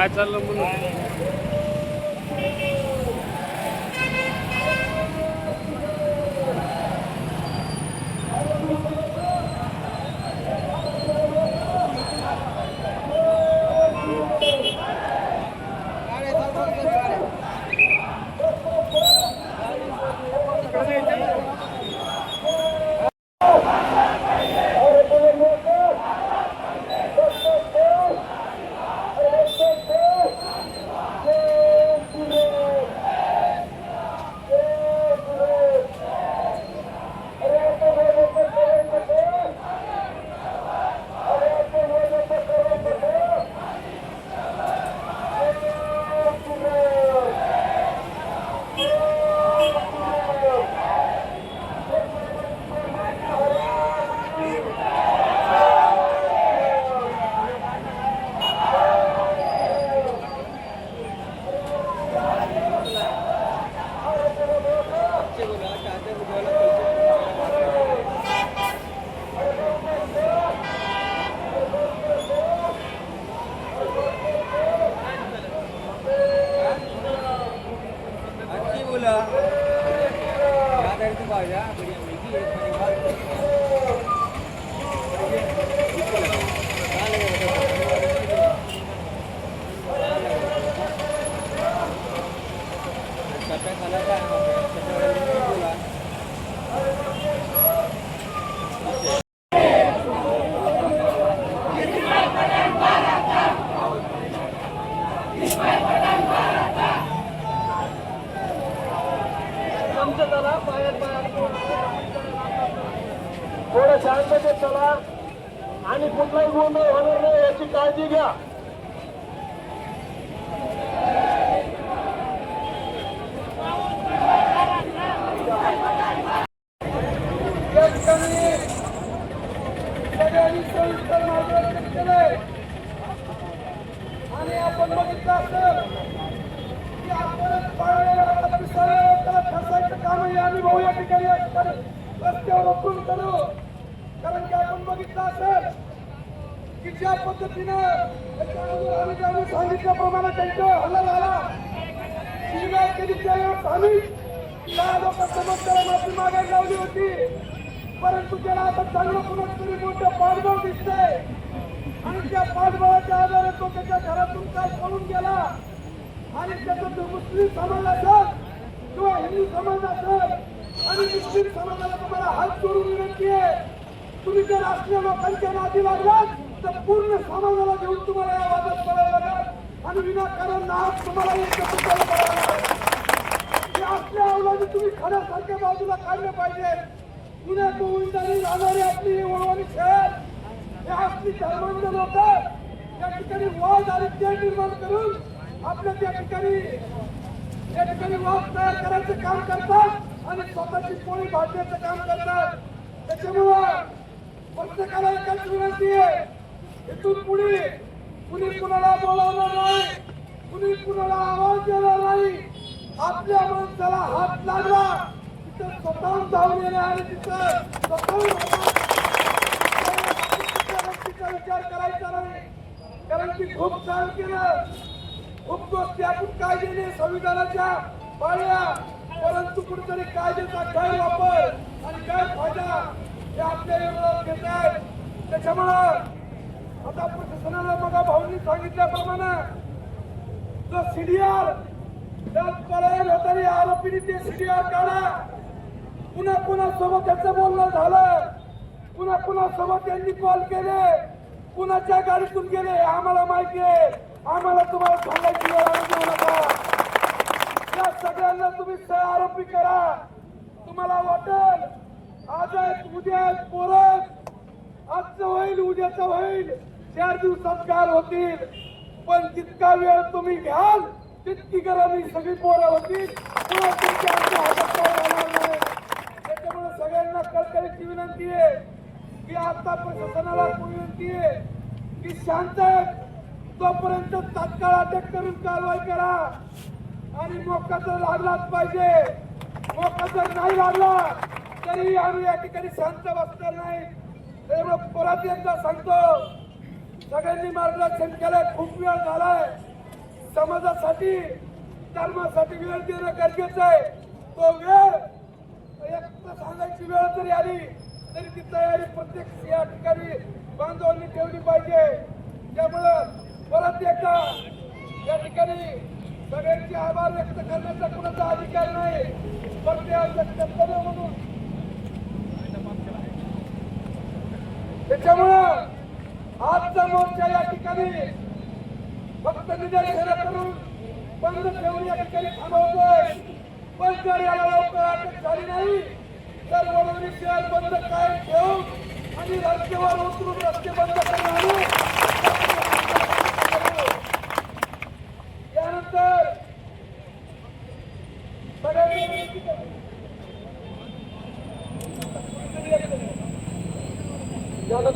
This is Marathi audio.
काय चाललं म्हणून थोडं शांततेत चला आणि कुठलाही गोंधळ होणार नाही याची काळजी घ्या. सगळ्यांनी सविस्तर मार्गदर्शन केलंय आणि आपण बघितलं असेल की आपण पाळलेल्या फसायचं काम आम्ही भाऊ या ठिकाणी रस्त्यावर उतरून करू. कारण की आपण बघितलं असेल की ज्या पद्धतीनं आम्ही सांगितल्याप्रमाणे त्यांच्यावर हल्ला झाला, शिवाय केली त्यावेळेस आम्ही 10 लोकांसमोर माफी मागायला लावली होती. परंतु त्याला आता चांगलं कुणीतरी मोठं पाठबळ दिसतंय आणि त्या पाठबळाच्या आधारे तो त्याच्या घरातून काल पळून गेला. आणि त्याचा जो मुस्लिम समाज असेल किंवा हिंदू समाज असेल आणि मुस्लिम समाजाला तुम्हाला हात जोडून विनंती आहे, तुम्ही जर राष्ट्रीय लोकांच्या नादी लागलात तर पूर्ण समाजाला घेऊन तुम्हाला या वादात पडायला लागेल आणि विनाकारण नाक तुम्हाला आपल्या अवलादी तुम्ही खड्यासारख्या बाजूला काढले पाहिजे. पुण्या गोविंदाने राहणारी आपली वळवणी शहर हे आपली धर्मांध लोक या ठिकाणी वाद आणि तेढ निर्माण करून आपल्या त्या ठिकाणी वाद तयार करायचं काम करतात आणि स्वतःची पोळी भाजण्याचं काम करतात. त्याच्यामुळं प्रत्येकाला एकच विनंती आहे, इथून पुढे कुणी कुणाला बोलावणार नाही, कुणी कुणाला आवाज देणार नाही. आपल्या माणसाला हात लागला तिथं स्वतःहून धावून येणे आणि तिथं स्वतःहून विचार करायचा नाही. कारण की खूप छान केलं, खूप गोष्टी आपण कायद्याने संविधानाच्या पाळल्या, परंतु कुठेतरी कायद्याचा गैरवापर आणि गैरफायदा हे आपल्या विरोधात घेत आहेत. त्याच्यामुळं आता प्रशासनाला मग भाऊंनी सांगितल्याप्रमाणे जो सीडीआर त्यात पलायन होणारी आरोपीने ते सीडीआर काढा. पुन्हा कुणासोबत त्याचं बोलणं झालं, पुन्हा कुणासोबत त्यांनी कॉल केले, कुणाच्या गाडीतून गेले आम्हाला माहिती आहे. आम्हाला तुम्हाला सांगायची वेळ आणू नका. या सगळ्यांना तुम्ही सह आरोपी करा. तुम्हाला वाटेल आज आहेत उद्या आहेत पोरं, आजचं होईल उद्याचं होईल, 4 दिवसात गार होतील, पण जितका वेळ तुम्ही घ्याल तितकी गरमी सगळी पोरं होतील. त्याच्यामुळे सगळ्यांना कळकळीची विनंती आहे की आता प्रशासनाला विनंती आहे की शांत तोपर्यंत तात्काळ अटक करून कारवाई करा. आणि मोका जर लागलाच पाहिजे, मोका जर नाही लागला तरी आम्ही या ठिकाणी शांत बसणार नाही. त्यामुळे परत एकदा सांगतो, सगळ्यांनी मार्गदर्शन केलंय, खूप वेळ झालाय, समाजासाठी धर्मासाठी वेळ देणं गरजेचं आहे. तो वेळ एक सांगायची वेळ जरी आली तरी ती तयारी प्रत्येक या ठिकाणी बांधवांनी ठेवली पाहिजे. त्यामुळं परत एकदा या ठिकाणी सगळ्यांचे आभार व्यक्त करण्याचा कुणाचा अधिकार नाही, पण ते आमचं कर्तव्य म्हणून. त्याच्यामुळं आजचा मोर्चा या ठिकाणी फक्त निदर्शनं करून बंद ठेवून या ठिकाणी थांबवतोय. पण जर याला लवकर अटक झाली नाही तर वडवणी शहर बंद कायम ठेवून आणि रस्त्यावर उतरून रस्ते बंद करून आणू. यानंतर सगळ्यांनी